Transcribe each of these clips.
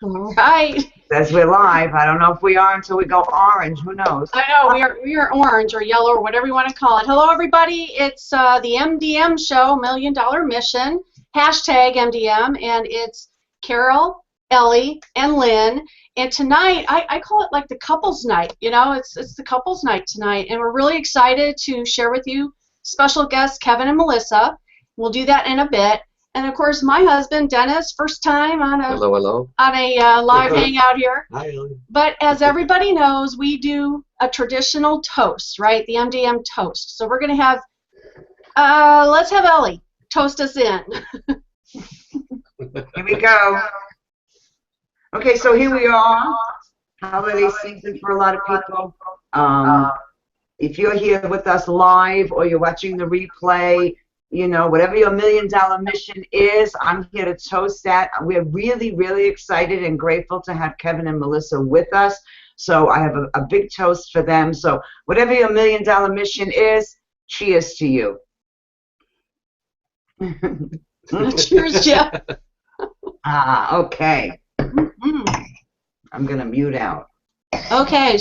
All right. Says we're live. I don't know if we are until we go orange. Who knows? I know we are orange or yellow or whatever you want to call it. Hello, everybody. It's the MDM show, Million Dollar Mission, hashtag MDM, and it's Carol, Ellie, and Lynn. And tonight, I call it like the couples night. You know, it's the couples night tonight, and we're really excited to share with you special guests Kevin and Melissa. We'll do that in a bit. And of course, my husband Dennis, first time on a live hangout here. Hi, Ellie. But as everybody knows, we do a traditional toast, right? The MDM toast. So we're going to have, let's have Ellie toast us in. Here we go. Okay, so here we are. Holiday season for a lot of people. If you're here with us live or you're watching the replay, you know, whatever your million-dollar mission is, I'm here to toast that. We're really, really excited and grateful to have Kevin and Melissa with us. So I have a big toast for them. So whatever your million-dollar mission is, cheers to you. Cheers, Jeff. Okay. I'm going to mute out. Okay.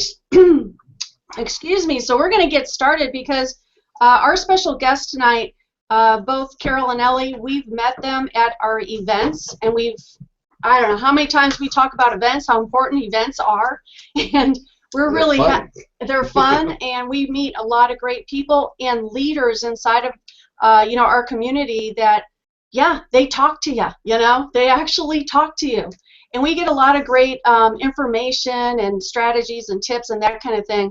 Excuse me. So we're going to get started because our special guest tonight, both Carol and Ellie, we've met them at our events, and I don't know how many times we talk about events, how important events are, and they're fun, and we meet a lot of great people and leaders inside of, you know, our community that, yeah, they talk to you, you know, they actually talk to you, and we get a lot of great information and strategies and tips and that kind of thing.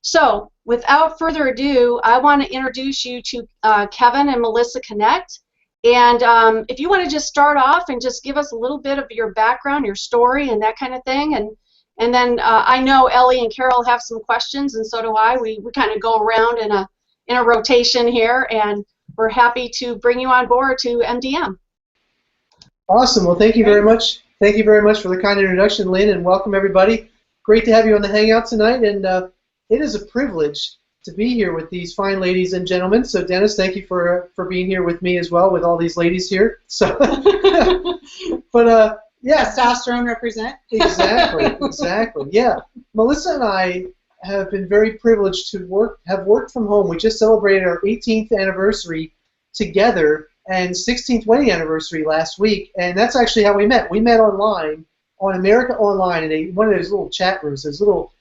So, without further ado, I want to introduce you to Kevin and Melissa Knecht. And if you want to just start off and just give us a little bit of your background, your story, and that kind of thing. And then I know Ellie and Carol have some questions, and so do I. We kind of go around in a rotation here, and we're happy to bring you on board to MDM. Awesome. Well, thank you very much. Thank you very much for the kind introduction, Lynn, and welcome everybody. Great to have you on the Hangout tonight, and it is a privilege to be here with these fine ladies and gentlemen. So, Dennis, thank you for being here with me as well, with all these ladies here. So, but yeah, testosterone represent. Exactly. Yeah, Melissa and I have been very privileged to have worked from home. We just celebrated our 18th anniversary together and 16th wedding anniversary last week, and that's actually how we met. We met online on America Online in one of those little chat rooms. There's little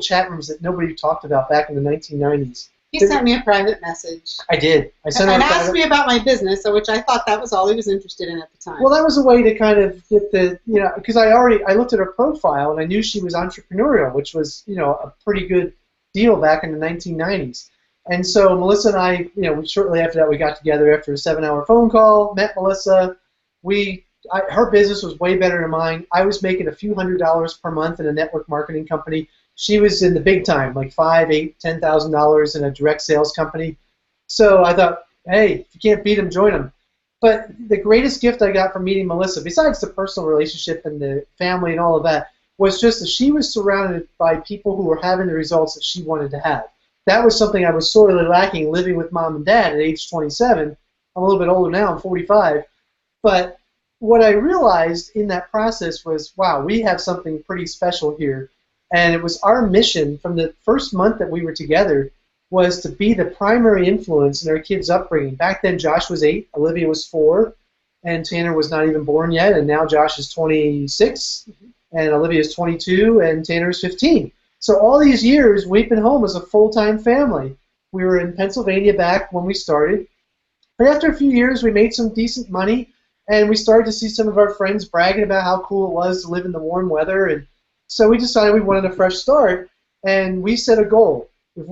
chat rooms that nobody talked about back in the 1990s. He sent me a private message. I did. And asked me about my business, which I thought that was all he was interested in at the time. Well, that was a way to kind of get the, you know, because I looked at her profile and I knew she was entrepreneurial, which was, you know, a pretty good deal back in the 1990s. And so Melissa and I, you know, shortly after that we got together after a 7-hour phone call, met Melissa. Her business was way better than mine. I was making a few $100s per month in a network marketing company. She was in the big time, like $5,000, $8,000, $10,000 in a direct sales company. So I thought, hey, if you can't beat them, join them. But the greatest gift I got from meeting Melissa, besides the personal relationship and the family and all of that, was just that she was surrounded by people who were having the results that she wanted to have. That was something I was sorely lacking living with mom and dad at age 27. I'm a little bit older now, I'm 45. But what I realized in that process was, wow, we have something pretty special here. And it was our mission from the first month that we were together was to be the primary influence in our kids' upbringing. Back then, Josh was 8, Olivia was 4, and Tanner was not even born yet. And now Josh is 26, and Olivia is 22, and Tanner is 15. So all these years, we've been home as a full-time family. We were in Pennsylvania back when we started. But after a few years, we made some decent money, and we started to see some of our friends bragging about how cool it was to live in the warm weather. And so we decided we wanted a fresh start, and we set a goal. If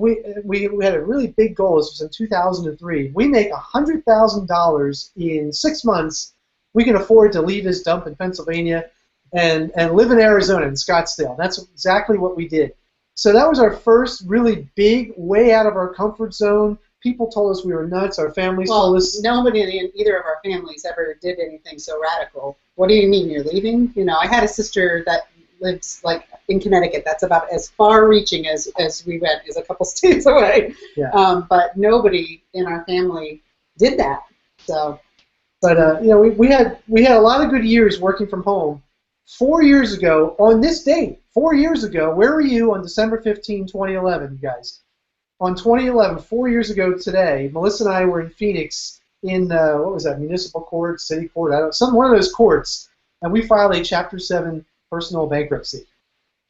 we had a really big goal. This was in 2003. We make $100,000 in 6 months. We can afford to leave this dump in Pennsylvania and live in Arizona, in Scottsdale. That's exactly what we did. So that was our first really big, way out of our comfort zone. People told us we were nuts. Our families told us. Nobody in either of our families ever did anything so radical. What do you mean you're leaving? You know, I had a sister that lives like in Connecticut. That's about as far-reaching as we went, is a couple states away. Yeah. But nobody in our family did that. So. But you know, we had a lot of good years working from home, 4 years ago, on this date, 4 years ago, where were you on December 15, 2011, you guys? On 2011, 4 years ago today, Melissa and I were in Phoenix in, what was that, municipal court, city court, one of those courts, and we filed a Chapter 7 personal bankruptcy.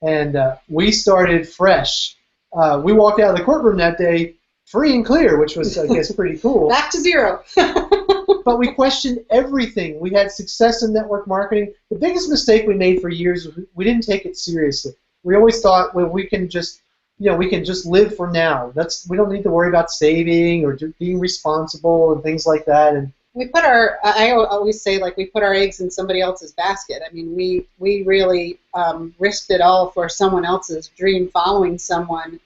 And we started fresh. We walked out of the courtroom that day free and clear, which was, I guess, pretty cool. Back to zero. But we questioned everything. We had success in network marketing. The biggest mistake we made for years was we didn't take it seriously. We always thought, well, we can just live for now. We don't need to worry about saving or being responsible and things like that. And we put I always say, like, we put our eggs in somebody else's basket. I mean, we really risked it all for someone else's dream, following someone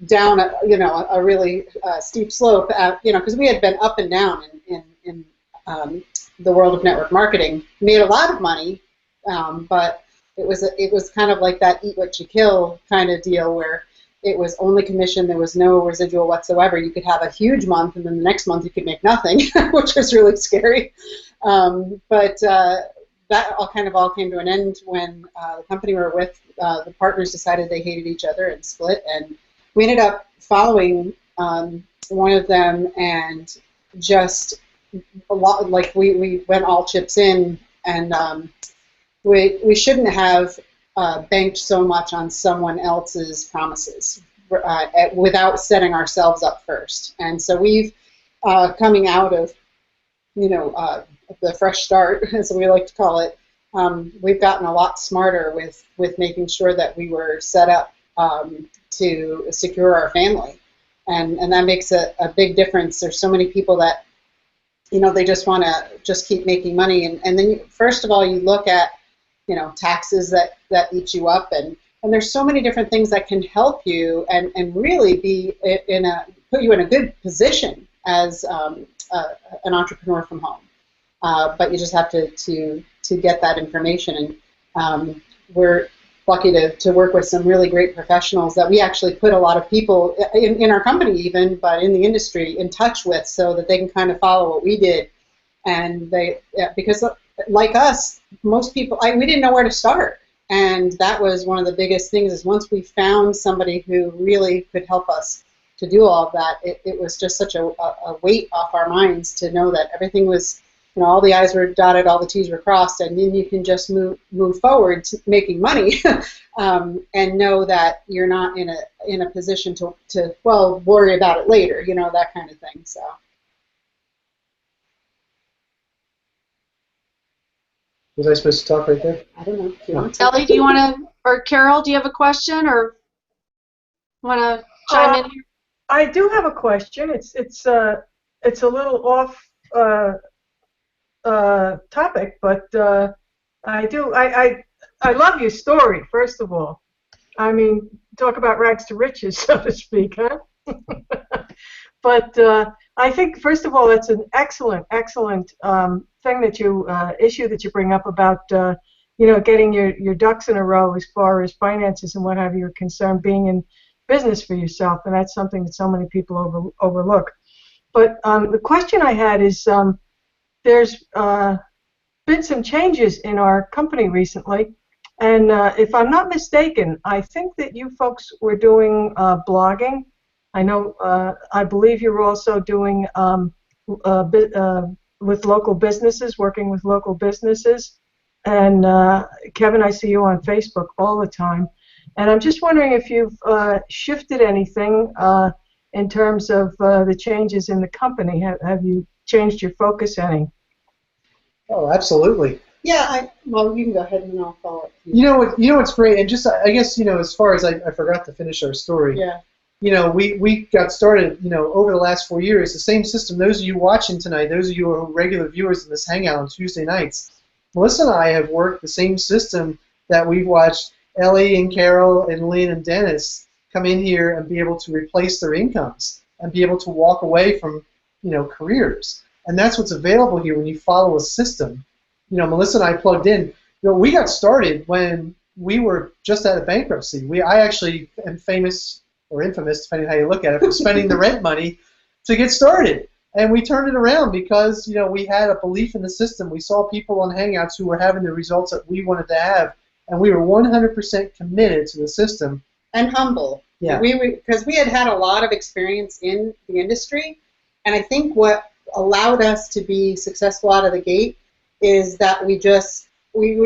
down a really steep slope, because we had been up and down in the world of network marketing. Made a lot of money, but it was kind of like that eat what you kill kind of deal, where it was only commission, there was no residual whatsoever. You could have a huge month, and then the next month you could make nothing, which was really scary. But that all came to an end when the company we were with, the partners decided they hated each other and split, and we ended up following one of them, and just a lot, like we went all chips in, and we shouldn't have banked so much on someone else's promises without setting ourselves up first. And so we've coming out of the fresh start, as we like to call it, we've gotten a lot smarter with making sure that we were set up to secure our family, and that makes a big difference. There's so many people that they just want to just keep making money, and then first of all you look at taxes that eat you up, and there's so many different things that can help you and really put you in a good position as an entrepreneur from home. But you just have to get that information, and we're lucky to work with some really great professionals that we actually put a lot of people in our company even, but in the industry, in touch with, so that they can kind of follow what we did. And because like us, most people, we didn't know where to start. And that was one of the biggest things, is once we found somebody who really could help us to do all of that, it was just such a weight off our minds to know that everything was, all the I's were dotted, all the T's were crossed, and then you can just move forward to making money and know that you're not in a position to worry about it later, that kind of thing. So. Was I supposed to talk right there? I don't know. If you want to. Ellie, do you want to, or Carol, do you have a question, or want to chime in here? I do have a question. It's a little off topic, but I love your story. First of all, I mean, talk about rags to riches, so to speak, huh? But I think, first of all, it's an excellent thing that issue that you bring up about getting your ducks in a row as far as finances and what have you are concerned, being in business for yourself, and that's something that so many people overlook. But the question I had is, there's been some changes in our company recently, and if I'm not mistaken, I think that you folks were doing blogging. I know, I believe you're also doing with local businesses, working with local businesses. And Kevin, I see you on Facebook all the time. And I'm just wondering if you've shifted anything in terms of the changes in the company. Have you changed your focus any? Oh, absolutely. Yeah, well, you can go ahead and I'll follow up. You know what's great, and just I guess as far as I forgot to finish our story. Yeah. We got started, over the last 4 years, the same system. Those of you watching tonight, those of you who are regular viewers in this hangout on Tuesday nights, Melissa and I have worked the same system that we've watched Ellie and Carol and Lynn and Dennis come in here and be able to replace their incomes and be able to walk away from, careers. And that's what's available here when you follow a system. Melissa and I plugged in. We got started when we were just out of bankruptcy. I actually am famous or infamous, depending on how you look at it, for spending the rent money to get started. And we turned it around because, we had a belief in the system. We saw people on Hangouts who were having the results that we wanted to have, and we were 100% committed to the system. And humble. Yeah. Because we had a lot of experience in the industry, and I think what allowed us to be successful out of the gate is that we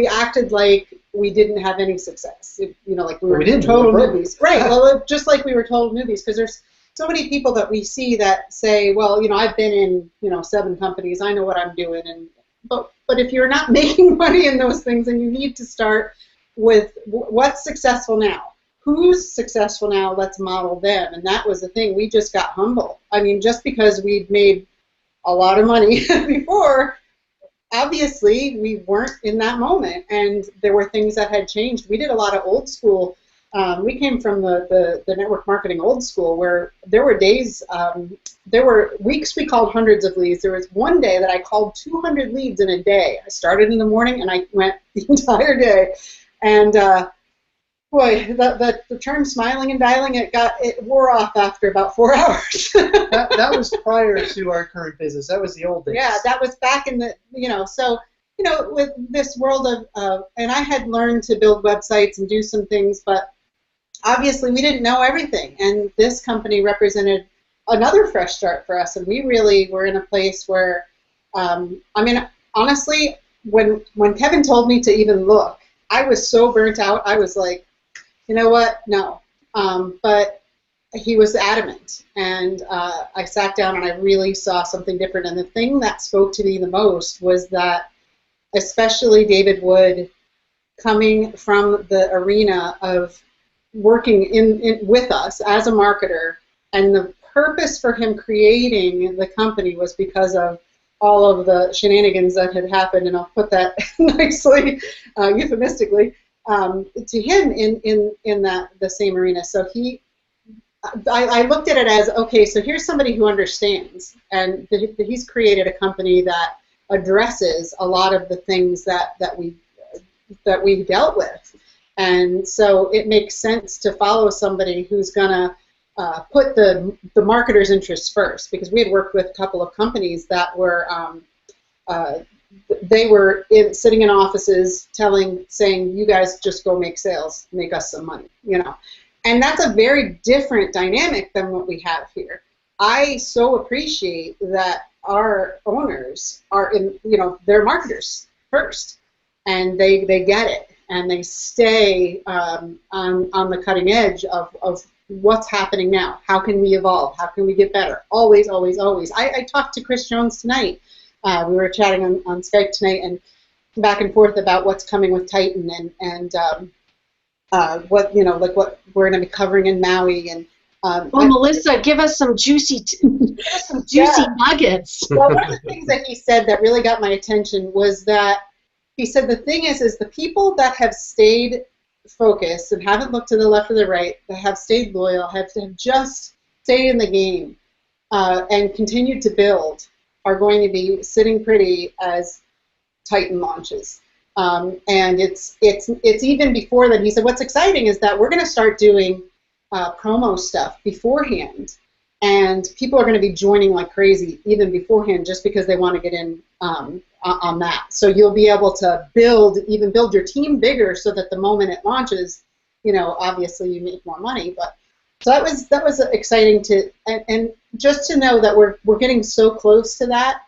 acted like we didn't have any success. Like we were total newbies. Right. Well, just like we were total newbies, because there's so many people that we see that say, well, I've been in, 7 companies, I know what I'm doing, but if you're not making money in those things, then you need to start with what's successful now. Who's successful now? Let's model them. And that was the thing. We just got humble. I mean, just because we'd made a lot of money before, obviously we weren't in that moment, and there were things that had changed. We did a lot of old school. We came from the network marketing old school, where there were days, there were weeks we called hundreds of leads. There was one day that I called 200 leads in a day. I started in the morning and I went the entire day. And boy, the term smiling and dialing, it wore off after about 4 hours. that was prior to our current business. That was the old days. Yeah, that was back in the, so, with this world of, and I had learned to build websites and do some things, but obviously we didn't know everything. And this company represented another fresh start for us. And we really were in a place where, honestly, when Kevin told me to even look, I was so burnt out. I was like, you know what? No. But he was adamant, and I sat down and I really saw something different. And the thing that spoke to me the most was that, especially David Wood, coming from the arena of working in with us as a marketer, and the purpose for him creating the company was because of all of the shenanigans that had happened, and I'll put that nicely, euphemistically, to him in the same arena. So I looked at it as, okay, so here's somebody who understands, and he's created a company that addresses a lot of the things that we dealt with. And so it makes sense to follow somebody who's going to put the marketer's interests first, because we had worked with a couple of companies that were they were sitting in offices saying, you guys just go make sales, make us some money, and that's a very different dynamic than what we have here. I so appreciate that our owners are they're marketers first, and they get it, and they stay on the cutting edge of what's happening now. How can we evolve? How can we get better? Always, always, always. I talked to Chris Jones tonight. We were chatting on Skype tonight, and back and forth about what's coming with Titan, and what what we're going to be covering in Maui. And Melissa, give us some juicy nuggets. Well, one of the things that he said that really got my attention was that he said the thing is the people that have stayed focused and haven't looked to the left or the right, that have stayed loyal, have just stayed in the game, and continued to build, are going to be sitting pretty as Titan launches. And it's even before that. He said what's exciting is that we're going to start doing promo stuff beforehand, and people are going to be joining like crazy even beforehand, just because they want to get in on that. So you'll be able to build your team bigger, so that the moment it launches, obviously you make more money. But so that was exciting and just to know that we're getting so close to that.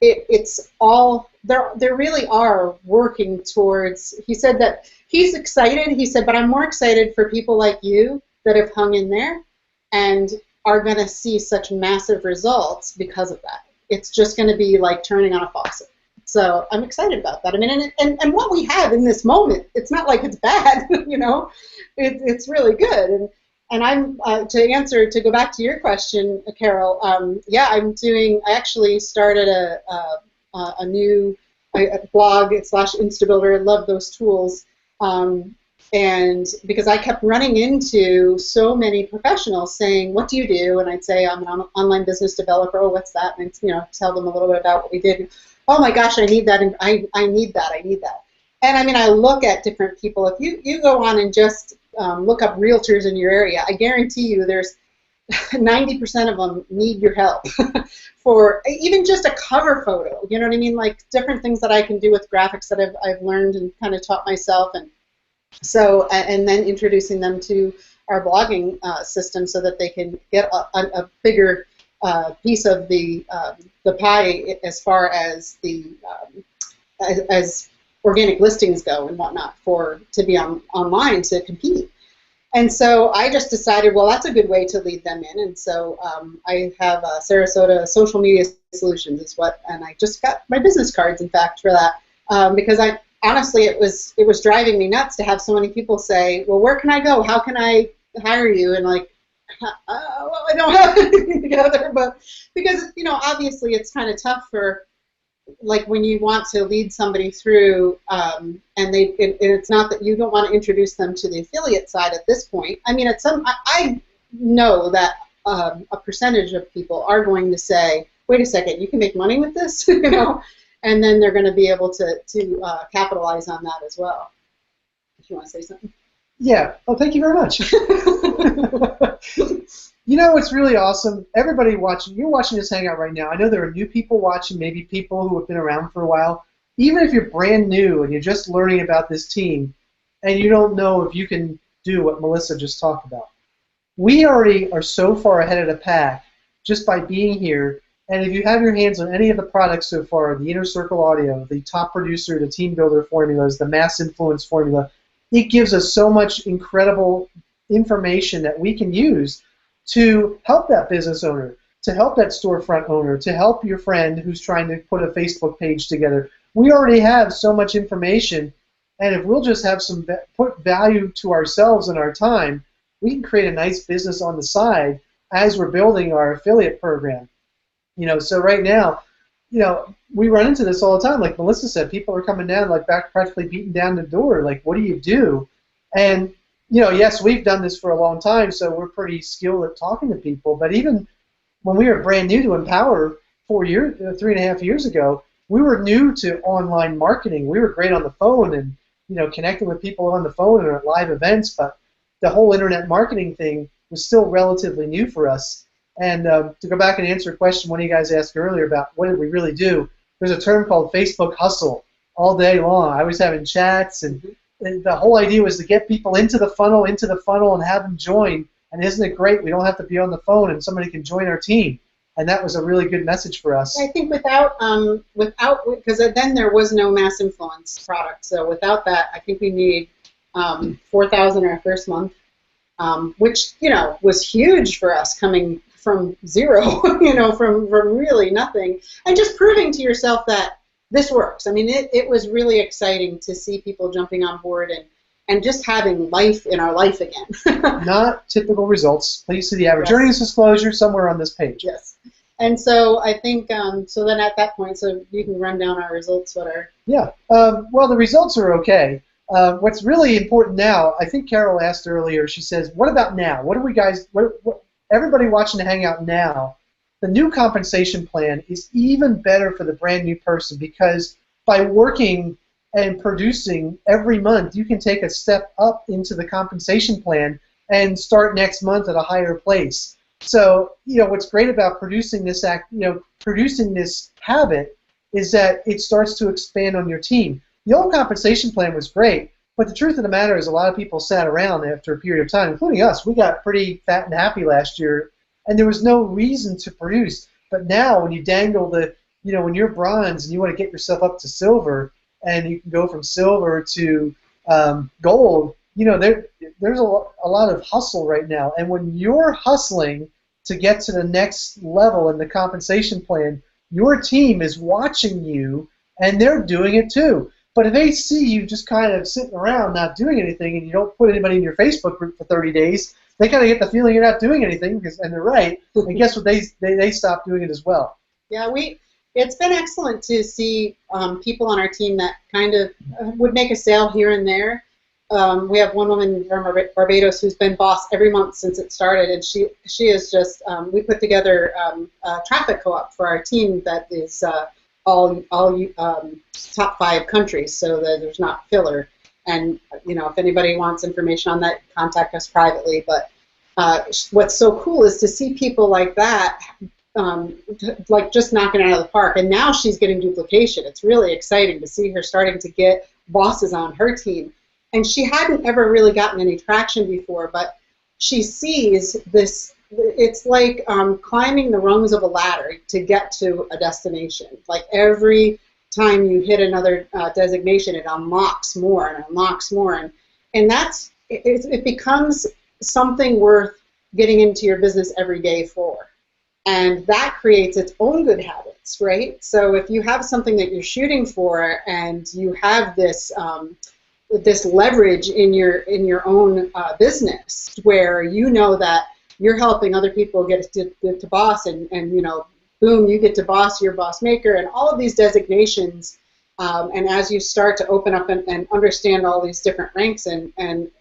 It's all they really are working towards. He said that he's excited. He said, but I'm more excited for people like you that have hung in there and are going to see such massive results because of that. It's just going to be like turning on a faucet. So I'm excited about that. I mean, and what we have in this moment, it's not like it's bad, it's really good. And I'm to go back to your question, Carol. I actually started a new blog / Instabuilder. I love those tools. And because I kept running into so many professionals saying, what do you do? And I'd say, I'm an online business developer. Oh, what's that? And tell them a little bit about what we did. Oh my gosh, I need that, and I need that. And I mean, I look at different people. If you go on and just look up realtors in your area, I guarantee you there's 90% of them need your help for even just a cover photo. You know what I mean? Like different things that I can do with graphics that I've learned and kind of taught myself, and so and then introducing them to our blogging system so that they can get a bigger piece of the pie as far as the as organic listings go and whatnot to be online to compete. And so I just decided, well, that's a good way to lead them in. And so I have Sarasota Social Media Solutions and I just got my business cards, in fact, for that because honestly, it was driving me nuts to have so many people say, well, where can I go? How can I hire you? And like, well, I don't have anything together, but because, obviously it's kind of tough for, like, when you want to lead somebody through, and it's not that you don't want to introduce them to the affiliate side at this point. I mean, I know that a percentage of people are going to say, wait a second, you can make money with this, and then they're going to be able to capitalize on that as well. If you want to say something. Yeah. Oh, thank you very much. It's really awesome. Everybody watching, you're watching this hangout right now. I know there are new people watching, maybe people who have been around for a while. Even if you're brand new and you're just learning about this team and you don't know if you can do what Melissa just talked about, we already are so far ahead of the pack just by being here. And if you have your hands on any of the products so far, the Inner Circle Audio, the Top Producer, the Team Builder formulas, the Mass Influence formula, it gives us so much incredible information that we can use to help that business owner, to help that storefront owner, to help your friend who's trying to put a Facebook page together. We already have so much information, and if we'll just have put value to ourselves and our time, we can create a nice business on the side as we're building our affiliate program. So right now, we run into this all the time. Like Melissa said, people are coming down, like back practically beating down the door. Like, what do you do? And yes, we've done this for a long time, so we're pretty skilled at talking to people. But even when we were brand new to Empower 3.5 years ago, we were new to online marketing. We were great on the phone and connecting with people on the phone or at live events, but the whole internet marketing thing was still relatively new for us. And to go back and answer a question one of you guys asked earlier about what did we really do, there's a term called Facebook hustle all day long. I was having chats, and the whole idea was to get people into the funnel, and have them join. And isn't it great? We don't have to be on the phone, and somebody can join our team. And that was a really good message for us. I think without because then there was no Mass Influence product. So without that, I think we need 4,000 our first month, which was huge for us coming from zero, from really nothing, and just proving to yourself that this works. I mean, it was really exciting to see people jumping on board and just having life in our life again. Not typical results. Please see the average Yes. earnings disclosure somewhere on this page. Yes. And so I think, so then at that point, so you can run down our results, what are... Yeah. Well, the results are okay. What's really important now, I think Carol asked earlier, she says, what about now? What do we guys, everybody watching the Hangout now, the new compensation plan is even better for the brand new person because by working and producing every month, you can take a step up into the compensation plan and start next month at a higher place. So, what's great about producing this habit is that it starts to expand on your team. The old compensation plan was great, but the truth of the matter is a lot of people sat around after a period of time, including us. We got pretty fat and happy last year, and there was no reason to produce. But now when you dangle when you're bronze and you want to get yourself up to silver, and you can go from silver to gold, there's a lot of hustle right now. And when you're hustling to get to the next level in the compensation plan, your team is watching you, and they're doing it too. But if they see you just kind of sitting around not doing anything, and you don't put anybody in your Facebook group for 30 days, they kind of get the feeling you're not doing anything, and they're right. And guess what? They stop doing it as well. Yeah, it's been excellent to see people on our team that kind of would make a sale here and there. We have one woman from Barbados who's been boss every month since it started, and she is just. We put together a traffic co-op for our team that is all top 5 countries, so that there's not filler. And if anybody wants information on that, contact us privately. But what's so cool is to see people like that, like just knocking it out of the park. And now she's getting duplication. It's really exciting to see her starting to get bosses on her team. And she hadn't ever really gotten any traction before, but she sees this. It's like climbing the rungs of a ladder to get to a destination. Like every time you hit another designation, it unlocks more and unlocks more, and that's it becomes something worth getting into your business every day for, and that creates its own good habits, right? So if you have something that you're shooting for, and you have this this leverage in your own business, where you know that you're helping other people get to boss, and you know, boom, you get to boss, you're boss maker, and all of these designations. And as you start to open up and understand all these different ranks and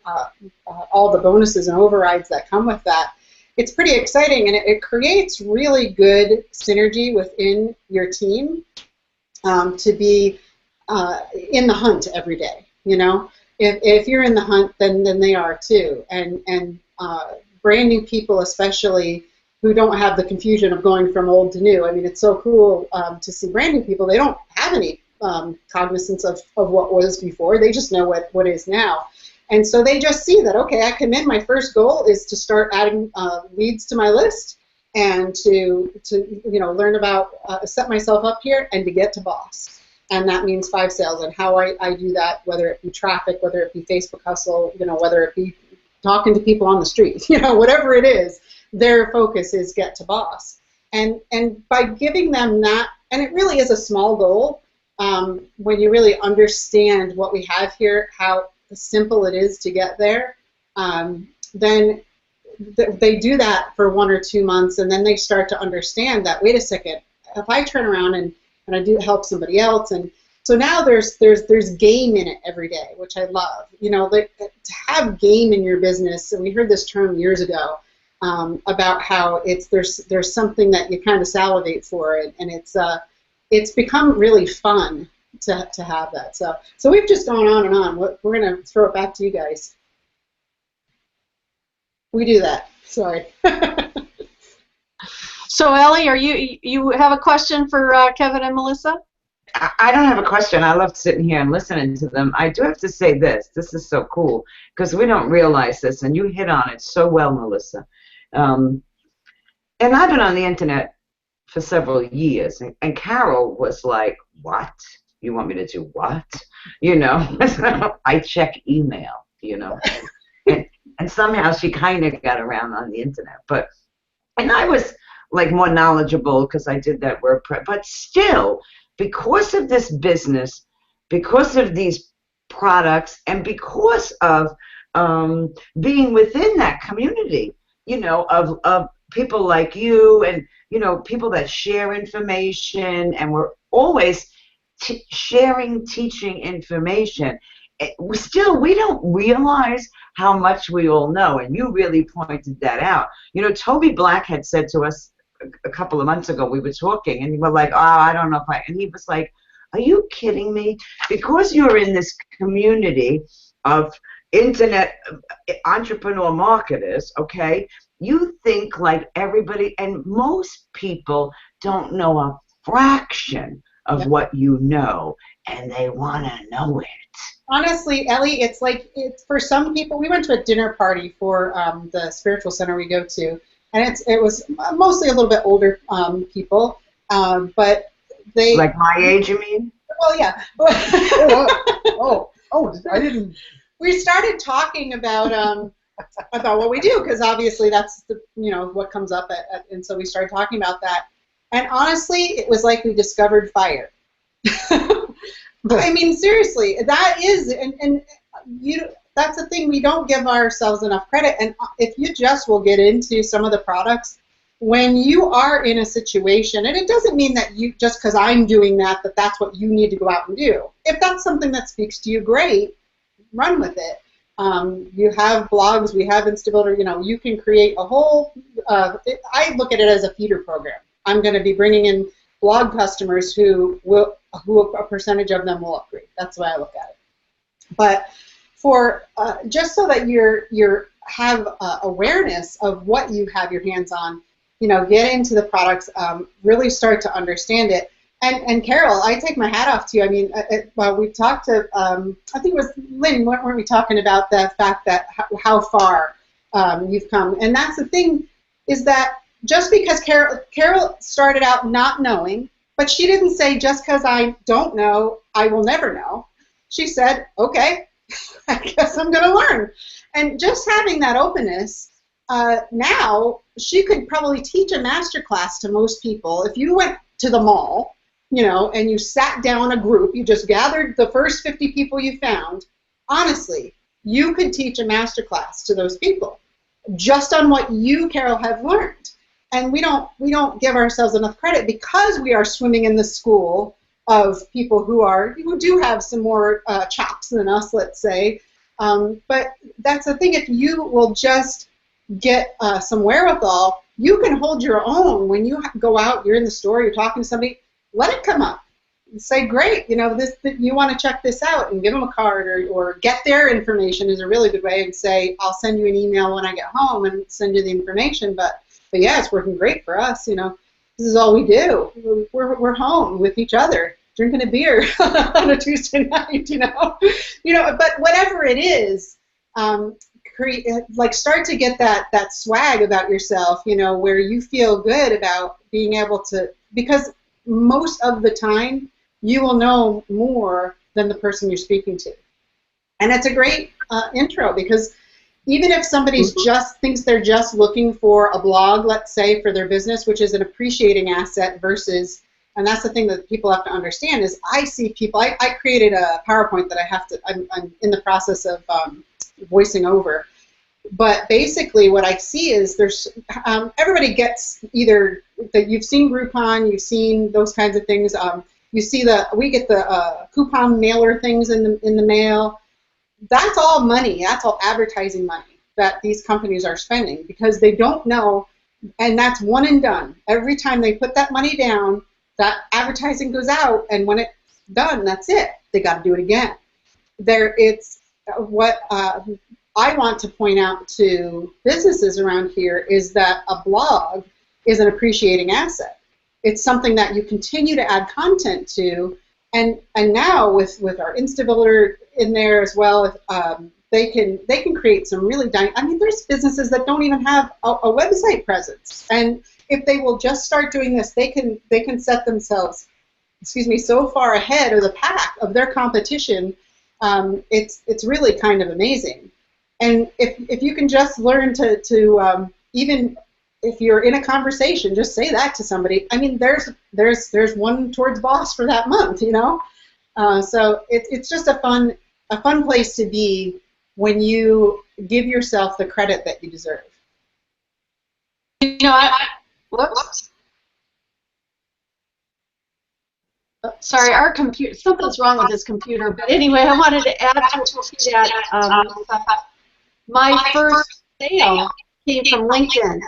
all the bonuses and overrides that come with that, it's pretty exciting, and it creates really good synergy within your team to be in the hunt every day. You know, if you're in the hunt, then they are too, and brand new people especially, who don't have the confusion of going from old to new. I mean, it's so cool to see brand new people. They don't have any cognizance of what was before. They just know what is now. And so they just see that, okay, I come in, my first goal is to start adding leads to my list, and to you know, learn about, set myself up here, and to get to boss. And that means 5 sales, and how I do that, whether it be traffic, whether it be Facebook hustle, you know, whether it be talking to people on the street, you know, whatever it is, their focus is get to boss. And by giving them that, and it really is a small goal, when you really understand what we have here, how simple it is to get there, then they do that for 1 or 2 months, and then they start to understand that, wait a second, if I turn around and I do help somebody else, and so now there's game in it every day, which I love. You know, to have game in your business, and we heard this term years ago, about how there's something that you kind of salivate for, and it's become really fun to have that. So we've just gone on and on. We're going to throw it back to you guys. We do that. Sorry. So Ellie, you have a question for Kevin and Melissa? I don't have a question. I love sitting here and listening to them. I do have to say this. This is so cool, because we don't realize this, and you hit on it so well, Melissa. And I've been on the internet for several years, and Carol was like, what? You want me to do what? You know, I check email, you know. And somehow she kind of got around on the internet. And I was like more knowledgeable because I did that WordPress. But still, because of this business, because of these products, and because of being within that community, you know, of people like you, and, you know, people that share information, and we're always sharing, teaching information. We don't realize how much we all know, and you really pointed that out. You know, Toby Black had said to us a couple of months ago, we were talking, and we were like, oh, I don't know if and he was like, are you kidding me? Because you're in this community of internet entrepreneur marketers, okay, you think like everybody, and most people don't know a fraction of what you know, and they want to know it. Honestly, Ellie, it's like, for some people, we went to a dinner party for the spiritual center we go to, and it was mostly a little bit older people, but they... Like my age, you mean? Well, yeah. I didn't... We started talking about what we do, because obviously that's what comes up and so we started talking about that. And honestly, it was like we discovered fire. I mean, seriously, that is, and that's the thing, we don't give ourselves enough credit. And if you just will get into some of the products, when you are in a situation, and it doesn't mean that you, just because I'm doing that that's what you need to go out and do. If that's something that speaks to you, great, run with it. You have blogs, we have InstaBuilder, you can create a whole, I look at it as a feeder program. I'm going to be bringing in blog customers who a percentage of them will upgrade. That's the way I look at it. But for just so that you're have awareness of what you have your hands on, you know, get into the products, really start to understand it. And Carol, I take my hat off to you. I mean, well, we talked to, I think it was Lynn, weren't we talking about the fact that how far you've come? And that's the thing, is that just because Carol started out not knowing, but she didn't say, just because I don't know, I will never know. She said, okay, I guess I'm going to learn. And just having that openness, now she could probably teach a master class to most people. If you went to the mall, you know, and you sat down a group, you just gathered the first 50 people you found, honestly, you could teach a master class to those people just on what you, Carol, have learned. And we don't give ourselves enough credit because we are swimming in the school of people who do have some more chops than us, let's say. But that's the thing, if you will just get some wherewithal, you can hold your own. When you go out, you're in the store, you're talking to somebody, let it come up. Say, great, you know, you want to check this out, and give them a card, or get their information is a really good way, and say, I'll send you an email when I get home and send you the information. But yeah, it's working great for us. You know, this is all we do. We're home with each other, drinking a beer on a Tuesday night. You know, But whatever it is, start to get that swag about yourself. You know, where you feel good about being able to, because most of the time you will know more than the person you're speaking to. And it's a great intro, because even if somebody's just thinks they're just looking for a blog, let's say, for their business, which is an appreciating asset versus, and that's the thing that people have to understand, is I see people, I created a PowerPoint that I'm in the process of voicing over. But basically what I see is there's, everybody gets either, that you've seen Groupon, you've seen those kinds of things, you see we get the coupon mailer things in the mail. That's all money, that's all advertising money that these companies are spending, because they don't know, and that's one and done. Every time they put that money down, that advertising goes out, and when it's done, that's it. They got to do it again. It's what I want to point out to businesses around here is that a blog is an appreciating asset. It's something that you continue to add content to, and now with our InstaBuilder in there as well, they can create some really I mean, there's businesses that don't even have a website presence, and if they will just start doing this, they can set themselves, so far ahead of the pack of their competition. It's really kind of amazing. And if you can just learn to even if you're in a conversation, just say that to somebody. I mean, there's one towards boss for that month, you know. So it's just a fun place to be when you give yourself the credit that you deserve. You know, whoops. Sorry, our computer, something's wrong with this computer. But anyway, I wanted to add to that. My first sale came from LinkedIn.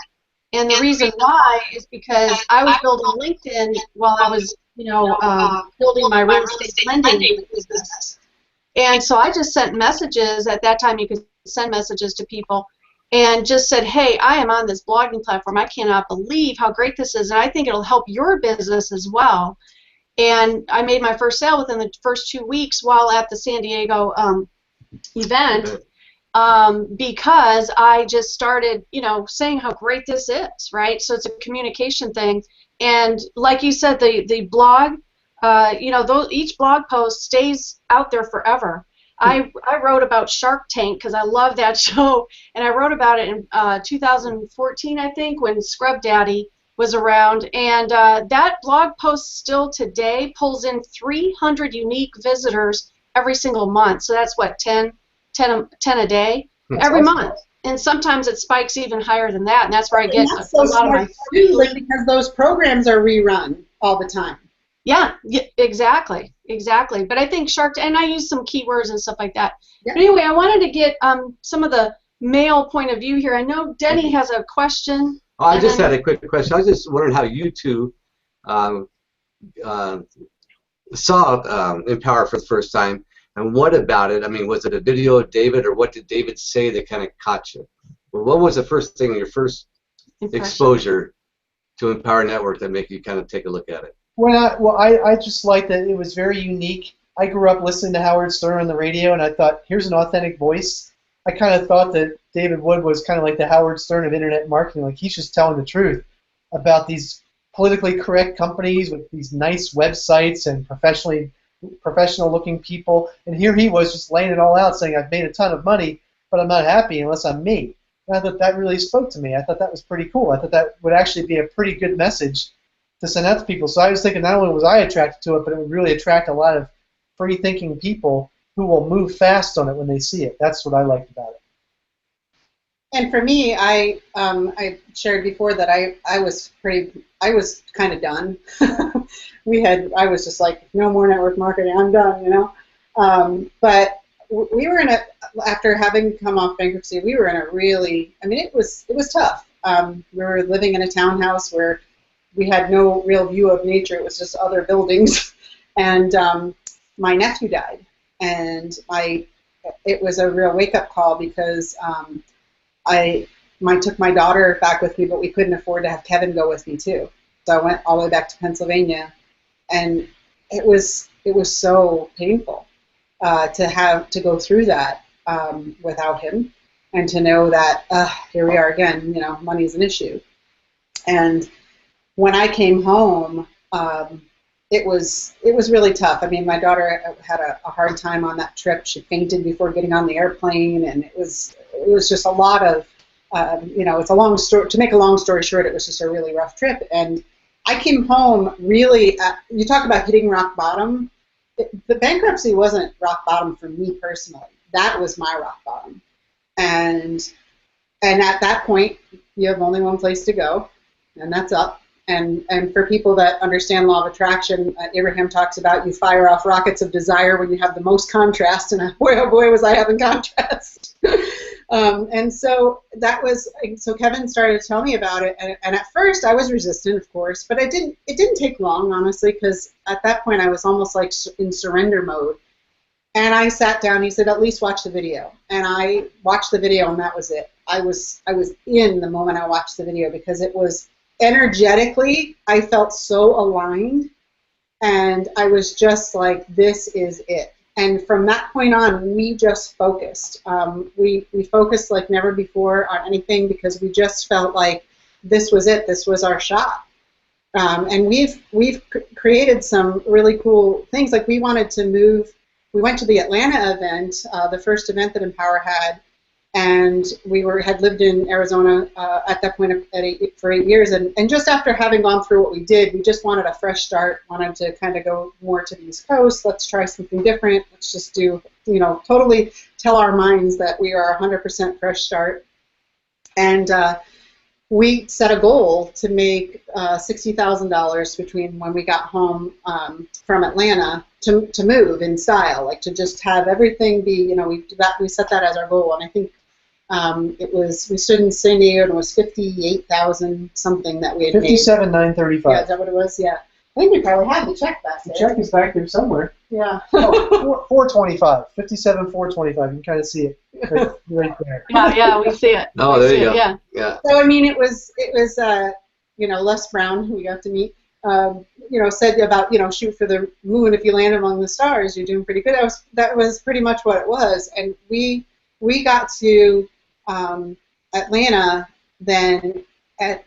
And the reason why is because I was building LinkedIn while I was, building my real estate lending business. And so I just sent messages. At that time, you could send messages to people, and just said, hey, I am on this blogging platform. I cannot believe how great this is, and I think it'll help your business as well. And I made my first sale within the first 2 weeks while at the San Diego event. Because I just started, saying how great this is, right? So it's a communication thing. And like you said, the blog, each blog post stays out there forever. I wrote about Shark Tank because I love that show, and I wrote about it in 2014, I think, when Scrub Daddy was around. And that blog post still today pulls in 300 unique visitors every single month. So that's what, 10 a day every month, and sometimes it spikes even higher than that, and that's where I get a lot of my because those programs are rerun all the time. Yeah, exactly. But I think and I use some keywords and stuff like that. Yeah. But anyway, I wanted to get some of the male point of view here. I know Denny has a question. Oh, I just had a quick question. I was just wondering how you two saw Empower for the first time. And what about it? I mean, was it a video of David, or what did David say that kind of caught you? What was the first thing, your first Impression. exposure to Empower Network that make you kind of take a look at it? I just liked that it was very unique. I grew up listening to Howard Stern on the radio, and I thought, here's an authentic voice. I kind of thought that David Wood was kind of like the Howard Stern of internet marketing. Like, he's just telling the truth about these politically correct companies with these nice websites and professional-looking people. And here he was just laying it all out, saying, I've made a ton of money, but I'm not happy unless I'm me. And I thought that really spoke to me. I thought that was pretty cool. I thought that would actually be a pretty good message to send out to people. So I was thinking not only was I attracted to it, but it would really attract a lot of free-thinking people who will move fast on it when they see it. That's what I liked about it. And for me, I shared before that I was kind of done. I was just like, no more network marketing, I'm done, you know. But we were after having come off bankruptcy, we were in a really, I mean, it was tough. We were living in a townhouse where we had no real view of nature. It was just other buildings. And my nephew died. And it was a real wake-up call because I took my daughter back with me, but we couldn't afford to have Kevin go with me too. So I went all the way back to Pennsylvania, and it was so painful to go through that without him, and to know that here we are again. You know, money is an issue. And when I came home, it was really tough. I mean, my daughter had a hard time on that trip. She fainted before getting on the airplane, and it was just a lot of, you know, it's a long story. To make a long story short, it was just a really rough trip. And I came home really, you talk about hitting rock bottom. The bankruptcy wasn't rock bottom for me personally. That was my rock bottom. And at that point, you have only one place to go, and that's up. And for people that understand law of attraction, Abraham talks about you fire off rockets of desire when you have the most contrast, and boy, oh boy, was I having contrast. And so Kevin started to tell me about it, and at first I was resistant, of course, but it didn't take long, honestly, because at that point I was almost like in surrender mode. And I sat down. He said, at least watch the video. And I watched the video, and that was it. I was in the moment I watched the video, because it was energetically, I felt so aligned, and I was just like, this is it. And from that point on, we just focused. We focused like never before on anything, because we just felt like this was it. This was our shot. And we've created some really cool things. Like we wanted to move. We went to the Atlanta event, the first event that Empower had, and we had lived in Arizona at that point for 8 years. And just after having gone through what we did, we just wanted a fresh start, wanted to kind of go more to the East Coast. Let's try something different. Let's just do, totally tell our minds that we are 100% fresh start. And we set a goal to make $60,000 between when we got home from Atlanta to move in style, like to just have everything be, we set that as our goal. And I think we stood in San Diego, and it was 58,000 something that we had 57,935. Yeah, is that what it was? Yeah. I think we probably had the check back there. The check is back there somewhere. Yeah. 425. 57,425. You can kind of see it right there. Yeah, we see it. Oh, there you go. Yeah. So I mean, it was Les Brown, who we got to meet, said about shoot for the moon. If you land among the stars, you're doing pretty good. That was pretty much what it was. And we got to Atlanta then at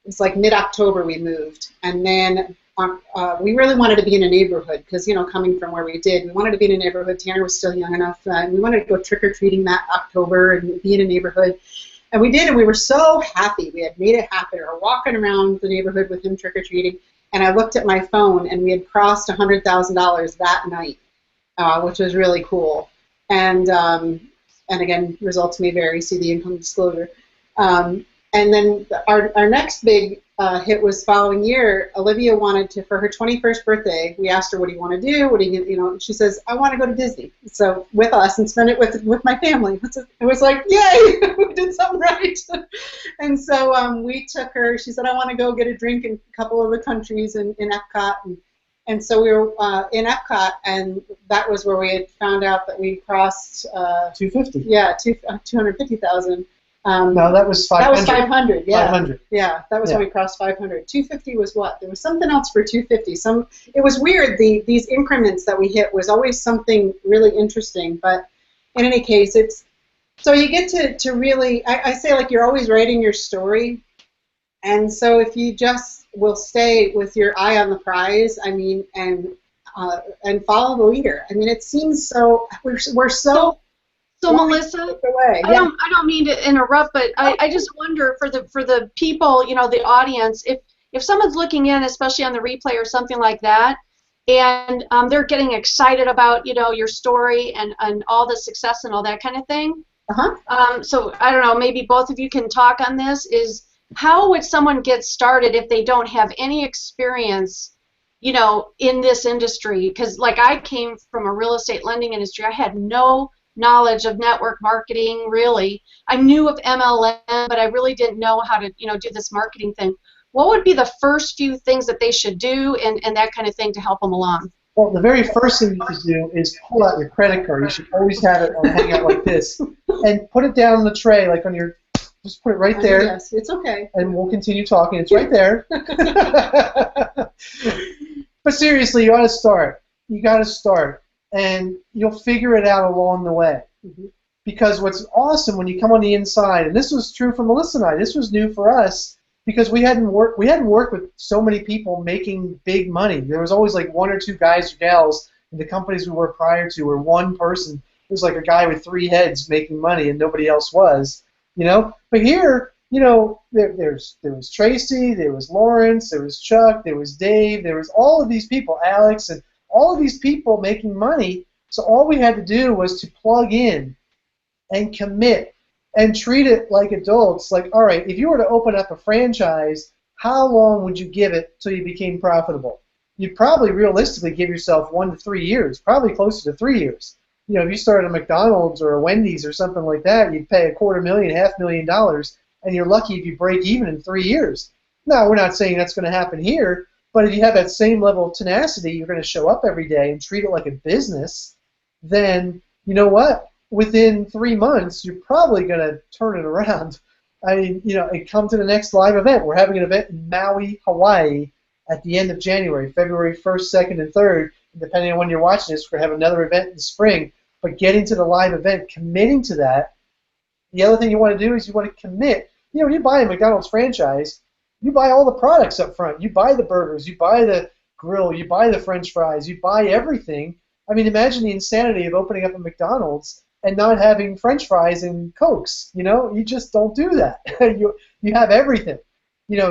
it's like mid-October we moved, and then we really wanted to be in a neighborhood because coming from where we did, we wanted to be in a neighborhood. Tanner was still young enough, and we wanted to go trick-or-treating that October and be in a neighborhood. And we did, and we were so happy. We had made it happen. We were walking around the neighborhood with him trick-or-treating, and I looked at my phone, and we had crossed $100,000 that night, which was really cool. And again, results may vary. See the income disclosure. And then our next big hit was following year. Olivia wanted to, for her 21st birthday, we asked her, what do you want to do? What do you, and she says, I want to go to Disney. So with us and spend it with my family. It was like, yay, we did something right. And so we took her. She said, I want to go get a drink in a couple of the countries in Epcot. And so we were in Epcot, and that was where we had found out that we crossed 250. Yeah, 250,000. No, that was 500. That was 500. Yeah. 500. Yeah, that was when we crossed 500. 250 was what? There was something else for 250. It was weird. These increments that we hit was always something really interesting. But in any case, so you get to really. I say, like, you're always writing your story, and so if you just will stay with your eye on the prize, I mean, and follow the leader. I mean, it seems so. We're so. So Melissa, I don't mean to interrupt, but I just wonder for the people, the audience, if someone's looking in, especially on the replay or something like that, and they're getting excited about your story and all the success and all that kind of thing. So I don't know, maybe both of you can talk on this. Is how would someone get started if they don't have any experience, in this industry? Because like I came from a real estate lending industry, I had no knowledge of network marketing, really. I knew of MLM, but I really didn't know how to, do this marketing thing. What would be the first few things that they should do and that kind of thing to help them along? Well, the very first thing you should do is pull out your credit card. You should always have it hang out like this. And put it down on the tray, like on your, just put it right there. Yes, it's okay. And we'll continue talking. It's right there. But seriously, you got to start. You got to start. And you'll figure it out along the way. Because what's awesome when you come on the inside, and this was true for Melissa and I, this was new for us, because we hadn't worked with so many people making big money. There was always like one or two guys or gals in the companies we worked prior to, or one person. It was like a guy with 3 heads making money, and nobody else was. But here, there was Tracy, there was Lawrence, there was Chuck, there was Dave, there was all of these people, Alex, and all of these people making money. So all we had to do was to plug in and commit and treat it like adults. Like, all right, if you were to open up a franchise, how long would you give it till you became profitable? You'd probably realistically give yourself 1 to 3 years, probably closer to 3 years. If you started a McDonald's or a Wendy's or something like that, you'd pay $250,000, $500,000, and you're lucky if you break even in 3 years. Now, we're not saying that's going to happen here, but if you have that same level of tenacity, you're going to show up every day and treat it like a business, then you know what? Within 3 months, you're probably going to turn it around. I mean, and come to the next live event. We're having an event in Maui, Hawaii at the end of January, February 1st, 2nd, and 3rd. And depending on when you're watching this, we're going to have another event in the spring. But getting to the live event, committing to that, the other thing you want to do is you want to commit. When you buy a McDonald's franchise, you buy all the products up front. You buy the burgers, you buy the grill, you buy the French fries, you buy everything. I mean, imagine the insanity of opening up a McDonald's and not having French fries and Cokes. You just don't do that. you have everything.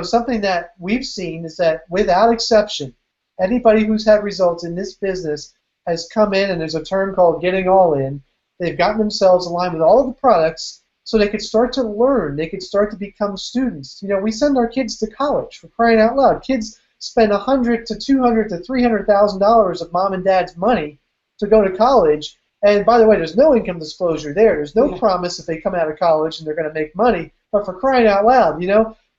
Something that we've seen is that without exception, anybody who's had results in this business has come in, and there's a term called getting all in. They've gotten themselves aligned with all of the products, so they could start to learn. They could start to become students. We send our kids to college, for crying out loud. Kids spend $100,000 to $200,000 to $300,000 of mom and dad's money to go to college. And by the way, there's no income disclosure there. There's no promise if they come out of college and they're going to make money. But for crying out loud,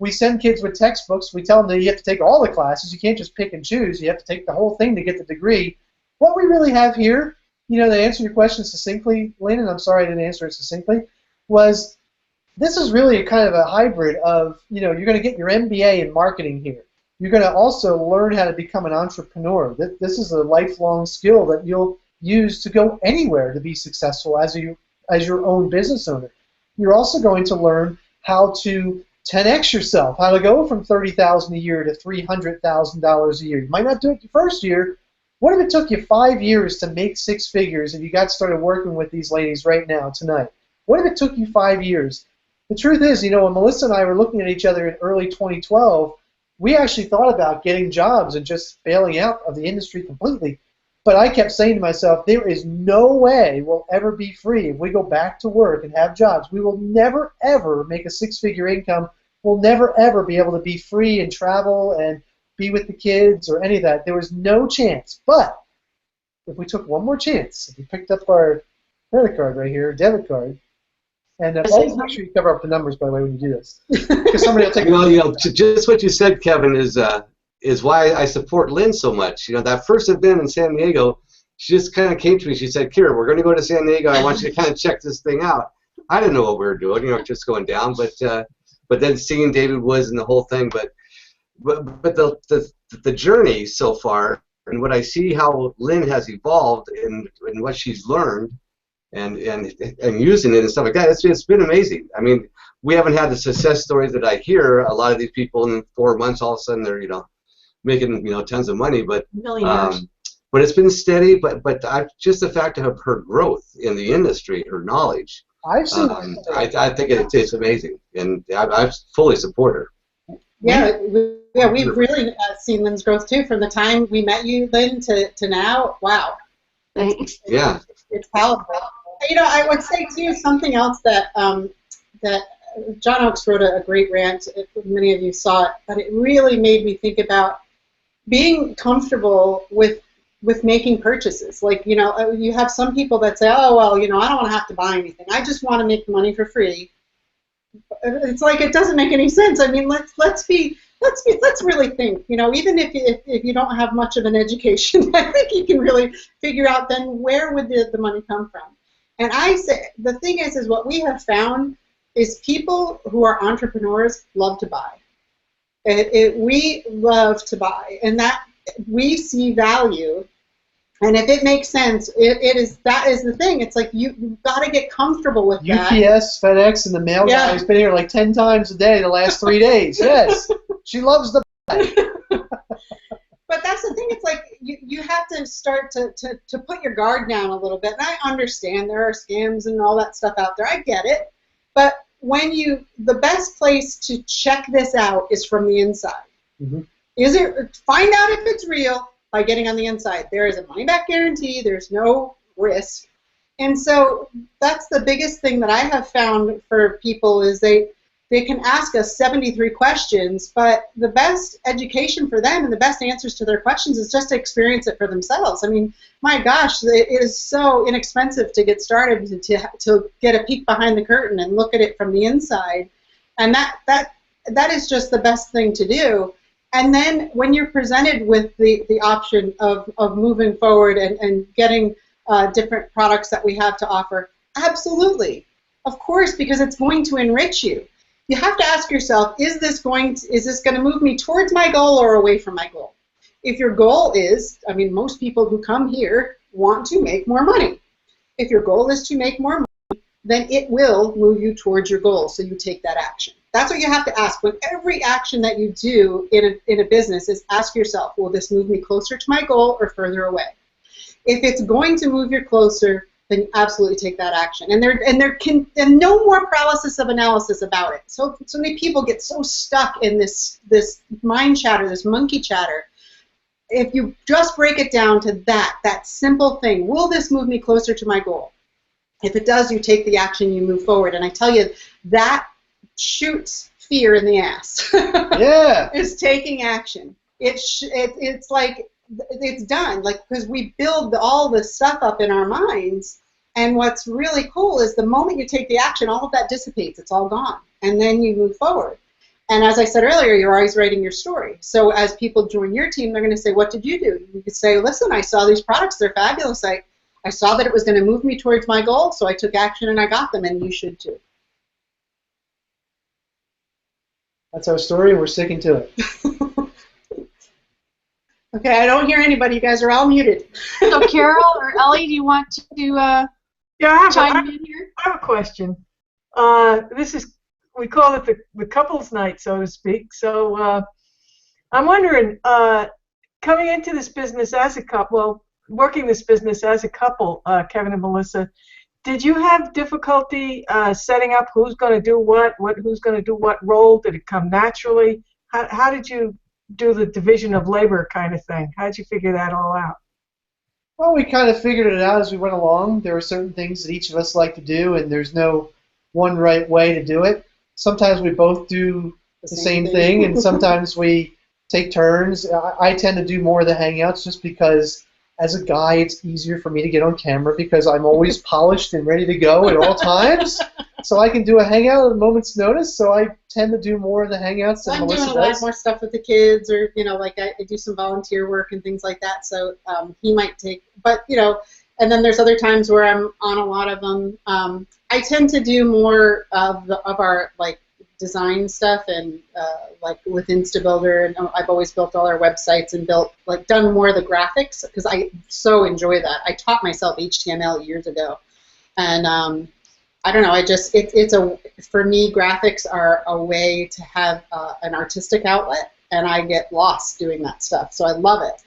we send kids with textbooks. We tell them that you have to take all the classes. You can't just pick and choose. You have to take the whole thing to get the degree. What we really have here, to answer your question succinctly, Lynn, and I'm sorry I didn't answer it succinctly, was this is really a kind of a hybrid of, you're going to get your MBA in marketing here. You're going to also learn how to become an entrepreneur. This is a lifelong skill that you'll use to go anywhere to be successful as your own business owner. You're also going to learn how to 10x yourself, how to go from $30,000 a year to $300,000 a year. You might not do it the first year. What if it took you 5 years to make 6 figures if you got started working with these ladies right now, tonight? What if it took you 5 years? The truth is, when Melissa and I were looking at each other in early 2012, we actually thought about getting jobs and just bailing out of the industry completely. But I kept saying to myself, there is no way we'll ever be free if we go back to work and have jobs. We will never, ever make a 6-figure income. We'll never, ever be able to be free and travel and be with the kids or any of that. There was no chance. But if we took one more chance, if we picked up our credit card right here, debit card, and always make sure you cover up the numbers, by the way, when you do this, because somebody will take. Just what you said, Kevin, is why I support Lynn so much. That first event in San Diego, she just kind of came to me. She said, "Kira, we're going to go to San Diego. I want you to kind of check this thing out." I didn't know what we were doing, just going down. But then seeing David Woods and the whole thing, but the journey so far, and what I see how Lynn has evolved in what she's learned, and using it and stuff like that, it's been amazing. I mean, we haven't had the success stories that I hear. A lot of these people in 4 months, all of a sudden they're making tons of money, but Millionaires. but it's been steady. But just the fact of her growth in the industry, her knowledge, I've seen. I think it's amazing, and I fully support her. Yeah, we've really seen Lynn's growth too. From the time we met you, Lynn, to now. Wow. Thanks. Yeah. It's powerful. I would say too something else that that John Oakes wrote a great rant. Many of you saw it, but it really made me think about being comfortable with making purchases. Like, you have some people that say, oh, well, I don't want to have to buy anything. I just want to make money for free. It's like, it doesn't make any sense. I mean, let's really think. Even if you don't have much of an education, I think you can really figure out then where would the money come from. And I say the thing is what we have found is people who are entrepreneurs love to buy. We love to buy, and that we see value. And if it makes sense, that is the thing. It's like you've got to get comfortable with that. UPS, FedEx, and the mail guy has been here like 10 times a day the last 3 days. Yes, she loves the buy. But that's the thing. It's like you have to start to put your guard down a little bit. And I understand there are scams and all that stuff out there. I get it. But the best place to check this out is from the inside. Mm-hmm. Find out if it's real by getting on the inside. There is a money-back guarantee. There's no risk. And so that's the biggest thing that I have found for people is they can ask us 73 questions, but the best education for them and the best answers to their questions is just to experience it for themselves. I mean, my gosh, it is so inexpensive to get started, to get a peek behind the curtain and look at it from the inside. And that is just the best thing to do. And then when you're presented with the option of moving forward and getting different products that we have to offer, absolutely, of course, because it's going to enrich you. You have to ask yourself, is this going to move me towards my goal or away from my goal? If your goal is, most people who come here want to make more money. If your goal is to make more money, then it will move you towards your goal, so you take that action. That's what you have to ask. With every action that you do in a business is ask yourself, will this move me closer to my goal or further away? If it's going to move you closer, then you absolutely take that action. And no more paralysis of analysis about it. So many people get so stuck in this mind chatter, this monkey chatter. If you just break it down to that simple thing, will this move me closer to my goal? If it does, you take the action, you move forward. And I tell you, that shoots fear in the ass. Yeah. Is taking action. It's like, it's done, because we build all this stuff up in our minds, and what's really cool is the moment you take the action, all of that dissipates. It's all gone, and then you move forward. And as I said earlier, you're always writing your story. So as people join your team, they're going to say, what did you do? You could say, listen, I saw these products. They're fabulous. I saw that it was going to move me towards my goal, so I took action and I got them, and you should too. That's our story, and we're sticking to it. Okay, I don't hear anybody. You guys are all muted. So Carol or Ellie, do you want to chime in here? I have a question. We call it the couples night, so to speak. So I'm wondering, coming into this business as a couple, working this business as a couple, Kevin and Melissa, did you have difficulty setting up who's going to do who's going to do what role? Did it come naturally? How did you do the division of labor kind of thing? How did you figure that all out? Well, we kind of figured it out as we went along. There are certain things that each of us like to do, and there's no one right way to do it. Sometimes we both do the same thing, and sometimes we take turns. I tend to do more of the hangouts just because as a guy it's easier for me to get on camera because I'm always polished and ready to go at all times. So I can do a hangout at a moment's notice, so I tend to do more of the hangouts than Melissa does. I'm doing a lot more stuff with the kids, or, I do some volunteer work and things like that, so he might take, but, and then there's other times where I'm on a lot of them. I tend to do more of our like design stuff and like with InstaBuilder, and I've always built all our websites and done more of the graphics because I so enjoy that. I taught myself HTML years ago, and I don't know. For me, graphics are a way to have an artistic outlet, and I get lost doing that stuff. So I love it.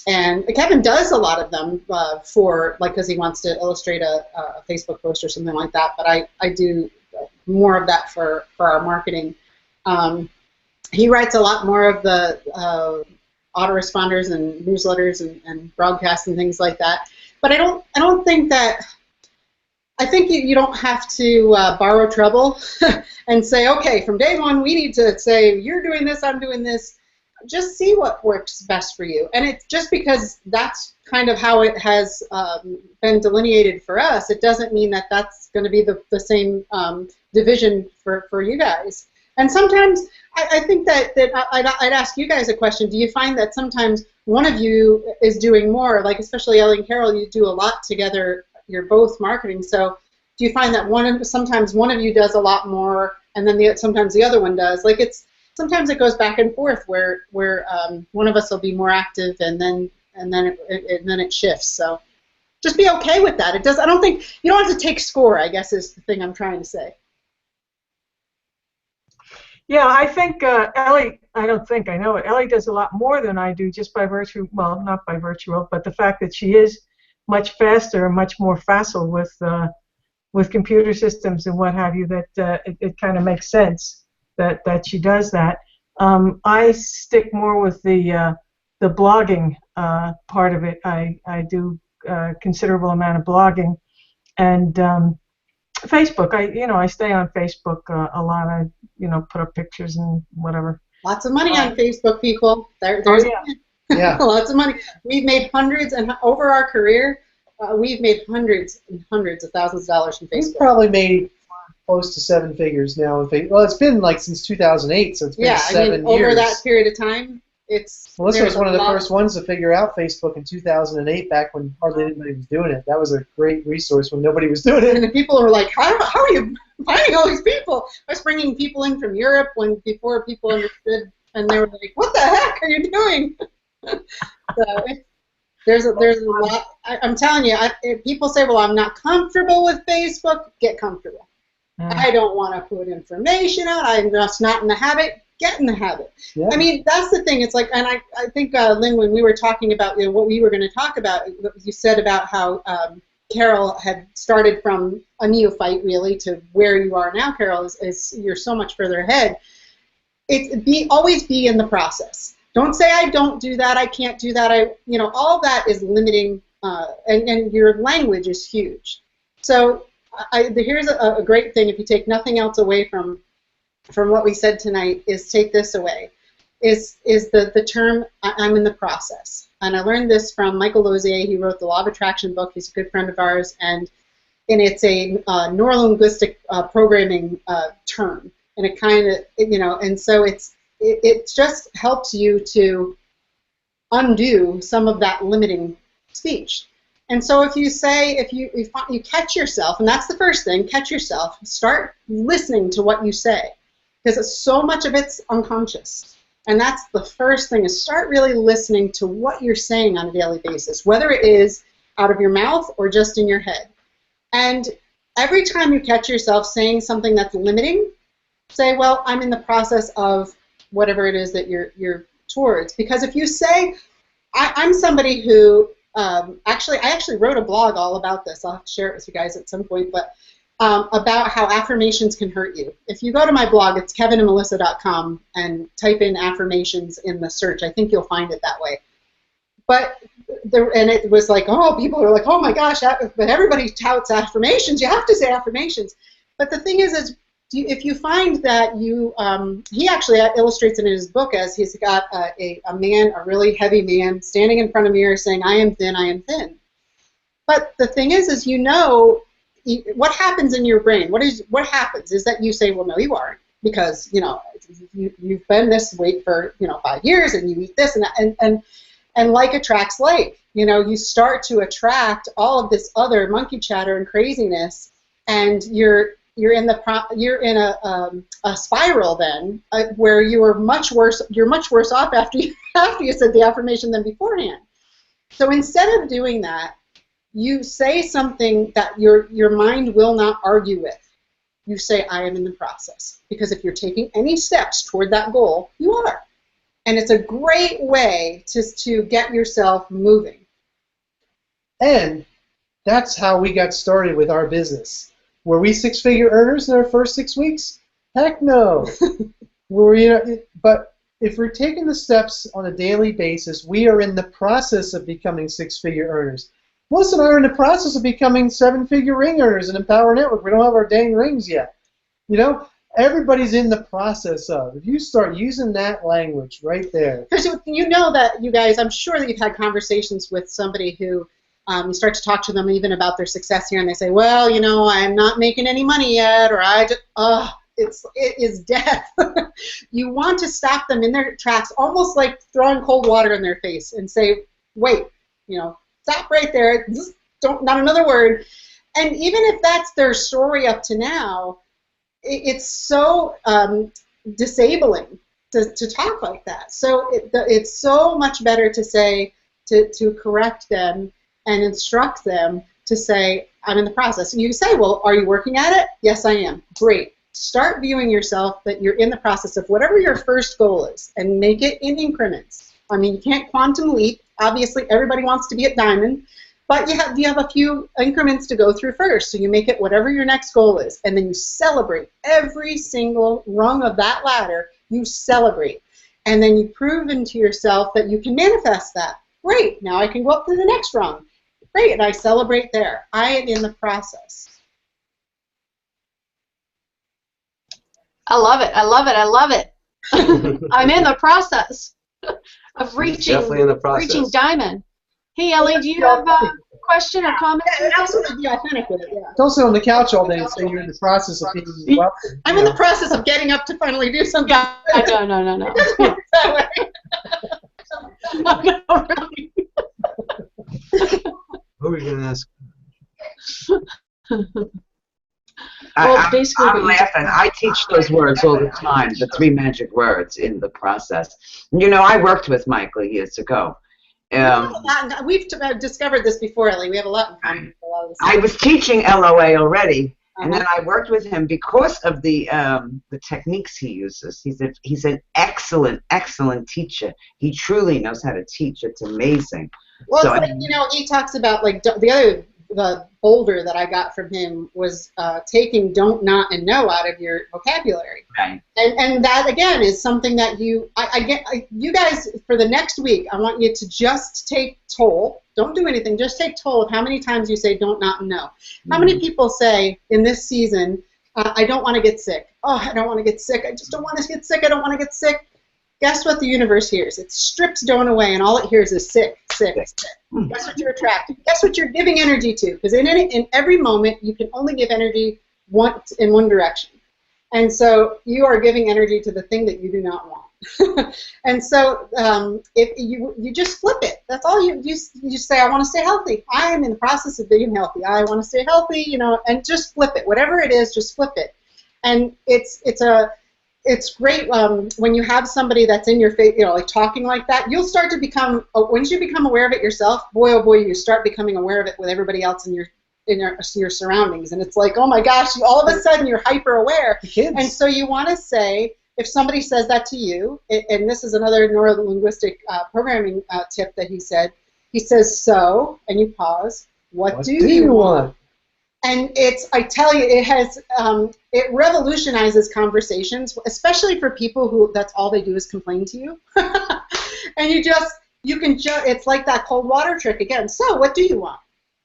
And Kevin does a lot of them because he wants to illustrate a Facebook post or something like that. But I do more of that for our marketing. He writes a lot more of the autoresponders and newsletters and broadcasts and things like that. But I don't think that. I think you don't have to borrow trouble and say, okay, from day one we need to say you're doing this, I'm doing this. Just see what works best for you. And it's just because that's kind of how it has been delineated for us, it doesn't mean that that's going to be the same division for you guys. And sometimes I think that I'd ask you guys a question. Do you find that sometimes one of you is doing more, like especially Ellie and Carol, you do a lot together, you're both marketing, so do you find that sometimes one of you does a lot more and then sometimes the other one does? Like sometimes it goes back and forth where one of us will be more active and then it shifts. So just be okay with that. I don't think you don't have to take score, I guess is the thing I'm trying to say. Yeah, I think Ellie, I know it. Ellie does a lot more than I do just by virtue, well, not by virtue of, but the fact that she is much faster and much more facile with computer systems and what have you, that it kind of makes sense that she does that. I stick more with the blogging part of it. I do a considerable amount of blogging, and Facebook. I stay on Facebook a lot. I put up pictures and whatever. Lots of money on Facebook, people. There's Yeah. Lots of money. We've made hundreds, and over our career, we've made hundreds and hundreds of thousands of dollars from Facebook. We've probably made close to 7 figures now. Well, it's been like since 2008, so it's been 7 years. Over that period of time, Melissa was one of the first ones to figure out Facebook in 2008, back when hardly anybody was doing it. That was a great resource when nobody was doing it. And the people were like, how are you finding all these people? I was bringing people in from Europe before people understood, and they were like, what the heck are you doing? So there's a lot. I'm telling you, if people say, well, I'm not comfortable with Facebook, get comfortable. I don't want to put information out. I'm just not in the habit. Get in the habit. Yeah. I mean, that's the thing. It's like, and I think, Lynn, when we were talking about what we were going to talk about, you said about how Carol had started from a neophyte, really, to where you are now, Carol, is you're so much further ahead. Always be in the process. Don't say, I don't do that, I can't do that. All that is limiting, and your language is huge. So here's a great thing, if you take nothing else away from what we said tonight, is take this away, is the term, I'm in the process. And I learned this from Michael Lozier. He wrote the Law of Attraction book. He's a good friend of ours, and it's a neurolinguistic programming term. And it kind of, and so it just helps you to undo some of that limiting speech. And so if you say, if you catch yourself, and that's the first thing, catch yourself, start listening to what you say, because so much of it's unconscious. And that's the first thing, is start really listening to what you're saying on a daily basis, whether it is out of your mouth or just in your head. And every time you catch yourself saying something that's limiting, say, well, I'm in the process of whatever it is that you're towards. Because if you say, I'm somebody who, I actually wrote a blog all about this. I'll have to share it with you guys at some point, but about how affirmations can hurt you. If you go to my blog, it's kevinandmelissa.com, and type in affirmations in the search, I think you'll find it that way. But and it was like, oh, people are like, oh my gosh, but everybody touts affirmations. You have to say affirmations. But the thing is if you find that he actually illustrates it in his book as he's got a man, a really heavy man, standing in front of a mirror saying, I am thin, I am thin. But the thing is what happens in your brain? What happens is that you say, well, no, you aren't, because you've been this weight for 5 years, and you eat this and that, And like attracts like. You know, you start to attract all of this other monkey chatter and craziness, and you're in a spiral then where you are much worse. You're much worse off after you said the affirmation than beforehand. So instead of doing that, you say something that your mind will not argue with. You say, I am in the process. Because if you're taking any steps toward that goal, you are. And it's a great way to get yourself moving. And that's how we got started with our business. Were we six-figure earners in our first 6 weeks? Heck no. But if we're taking the steps on a daily basis, we are in the process of becoming six-figure earners. Melissa and I are in the process of becoming seven-figure ring earners in Empower Network. We don't have our dang rings yet. You know, everybody's in the process of. If you start using that language right there. Because you know that, you guys, I'm sure that you've had conversations with somebody who you start to talk to them even about their success here, and they say, well, you know, I'm not making any money yet, or it is death. You want to stop them in their tracks, almost like throwing cold water in their face and say, wait, you know, stop right there, just not another word. And even if that's their story up to now, it's so disabling to talk like that. So it's so much better to say, to correct them and instruct them to say, I'm in the process. And you say, well, are you working at it? Yes, I am. Great. Start viewing yourself that you're in the process of whatever your first goal is, and make it in increments. I mean, you can't quantum leap. Obviously, everybody wants to be at diamond, but you have a few increments to go through first. So you make it whatever your next goal is, and then you celebrate every single rung of that ladder. You celebrate, and then you prove to yourself that you can manifest that. Great. Now I can go up to the next rung. Great, and I celebrate there. I am in the process. I love it. I love it. I love it. I'm in the process of reaching diamond. Hey, Ellie, do you have a question or comment? Yeah, absolutely. Be authentic with it. Yeah. Don't sit on the couch all day and say you're in the process of being wealthy. I'm in the process of getting up to finally do something. No. That way. No, really. Who are we going to ask? Basically, I'm laughing. I teach those words all the time, the 3 magic words in the process. You know, I worked with Michael years ago. We've discovered this before, Ellie. We have a lot in common. I was teaching LOA already, and then I worked with him because of the techniques he uses. He's an excellent teacher. He truly knows how to teach. It's amazing. Well, so, it's like, you know, he talks about, like, the boulder that I got from him was taking don't, not, and no out of your vocabulary. Right. And that, again, is something that you guys, for the next week, I want you to just take toll. Don't do anything. Just take toll of how many times you say don't, not, and no. How many people say in this season, I don't want to get sick. Oh, I don't want to get sick. I just don't want to get sick. I don't want to get sick. Guess what the universe hears? It strips don't away, and all it hears is sick, sick, sick. Guess what you're attracting? Guess what you're giving energy to? Because in every moment, you can only give energy in one direction. And so you are giving energy to the thing that you do not want. And so if you just flip it. That's all you say, I want to stay healthy. I am in the process of being healthy. I want to stay healthy, you know, and just flip it. Whatever it is, just flip it. And it's great when you have somebody that's in your face, you know, like talking like that. You'll start to become, once you become aware of it yourself, boy, oh boy, you start becoming aware of it with everybody else in your surroundings. And it's like, oh my gosh, all of a sudden you're hyper aware. And so you want to say, if somebody says that to you, and this is another neuro-linguistic programming tip that he says, so, and you pause, what do you want? And I tell you, it revolutionizes conversations, especially for people who that's all they do is complain to you. And it's like that cold water trick again. So, what do you want?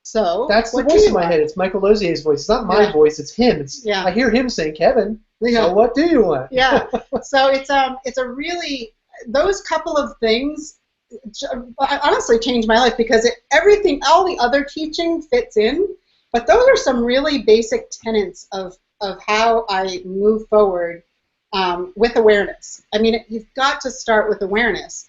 So, that's the voice in my head. It's Michael Lozier's voice. It's not my voice. It's him. I hear him saying, Kevin. So, what do you want? Yeah. So it's a really, those couple of things honestly changed my life, because all the other teaching fits in. But those are some really basic tenets of how I move forward with awareness. I mean, you've got to start with awareness.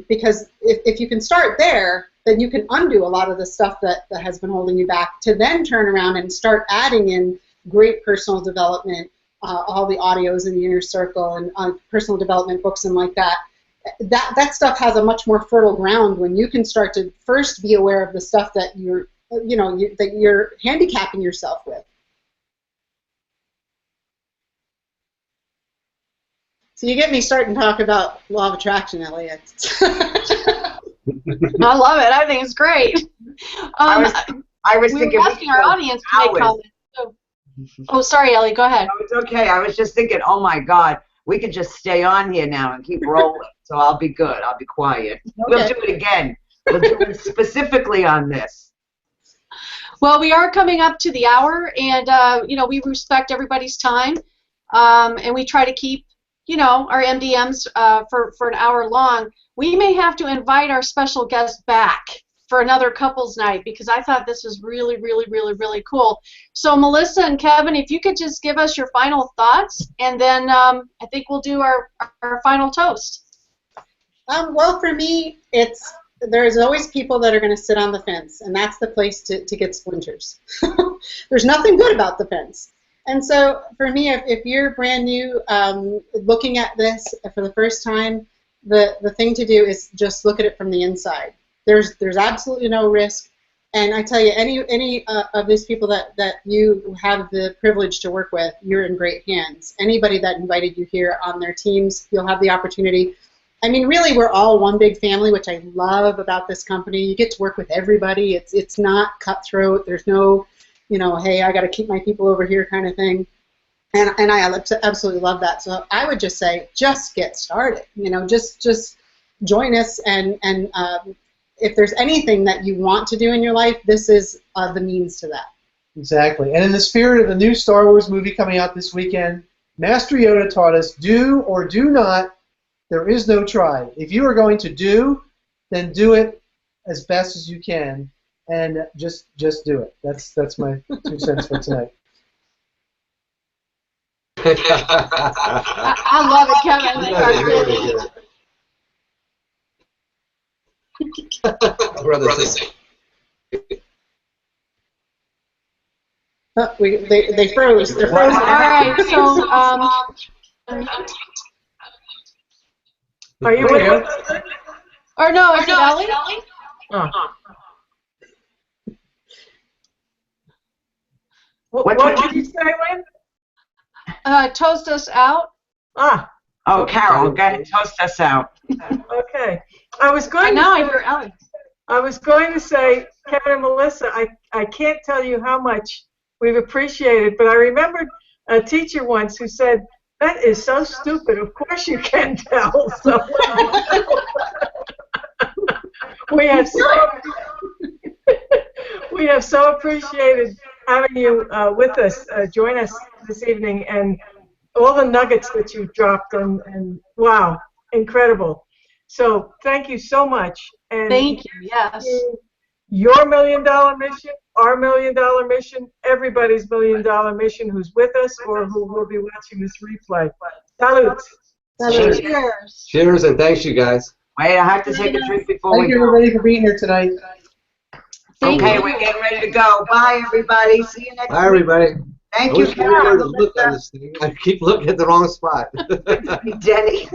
Because if you can start there, then you can undo a lot of the stuff that has been holding you back, to then turn around and start adding in great personal development, all the audios in the inner circle, and personal development books and like that. That stuff has a much more fertile ground when you can start to first be aware of the stuff that you're handicapping yourself with. So you get me starting to talk about law of attraction, Elliot. I love it. I think it's great. I was thinking we're asking our audience to make comments. So. Oh, sorry, Ellie. Go ahead. No, it's okay. I was just thinking, oh my God, we could just stay on here now and keep rolling. So I'll be good. I'll be quiet. Okay. We'll do it again. We'll do it specifically on this. Well, we are coming up to the hour, and we respect everybody's time, and we try to keep our MDMs for an hour long. We may have to invite our special guest back for another couples night, because I thought this was really, really, really, really cool. So Melissa and Kevin, if you could just give us your final thoughts, and then I think we'll do our final toast. Well, for me, there's always people that are going to sit on the fence, and that's the place to get splinters. There's nothing good about the fence. And so for me, if you're brand new, looking at this for the first time, the thing to do is just look at it from the inside. There's absolutely no risk. And I tell you, any of these people that you have the privilege to work with, you're in great hands. Anybody that invited you here on their teams, you'll have the opportunity. I mean, really, we're all one big family, which I love about this company. You get to work with everybody. It's not cutthroat. There's no, hey, I got to keep my people over here kind of thing. And I absolutely love that. So I would just say, just get started. Just join us. And if there's anything that you want to do in your life, this is the means to that. Exactly. And in the spirit of the new Star Wars movie coming out this weekend, Master Yoda taught us, do or do not. There is no try. If you are going to do, then do it as best as you can, and just do it. That's my 2 cents for tonight. I love it, Kevin. They froze. They're frozen. All right. So are you with us? Or no, is it Ellie? Oh. What did you say, Lynn? Toast us out. Ah. Oh, Carol, go ahead, toast us out. Okay. I was going to say, Kevin and Melissa, I can't tell you how much we've appreciated, but I remembered a teacher once who said, "That is so stupid. Of course you can tell." So we have so appreciated having you with us, join us this evening, and all the nuggets that you dropped, and wow, incredible. So thank you so much. And thank you. Yes. Your $1 million mission, our $1 million mission, everybody's $1 million mission who's with us or who will be watching this replay. Salute. Cheers. Cheers, and thanks, you guys. Wait, I have to take a drink before we Thank go. you, everybody, for being here tonight. Okay, we're getting ready to go. Bye, everybody. See you next week. Bye, everybody. Thank you, Carol. Look on this thing. I keep looking at the wrong spot. Denny.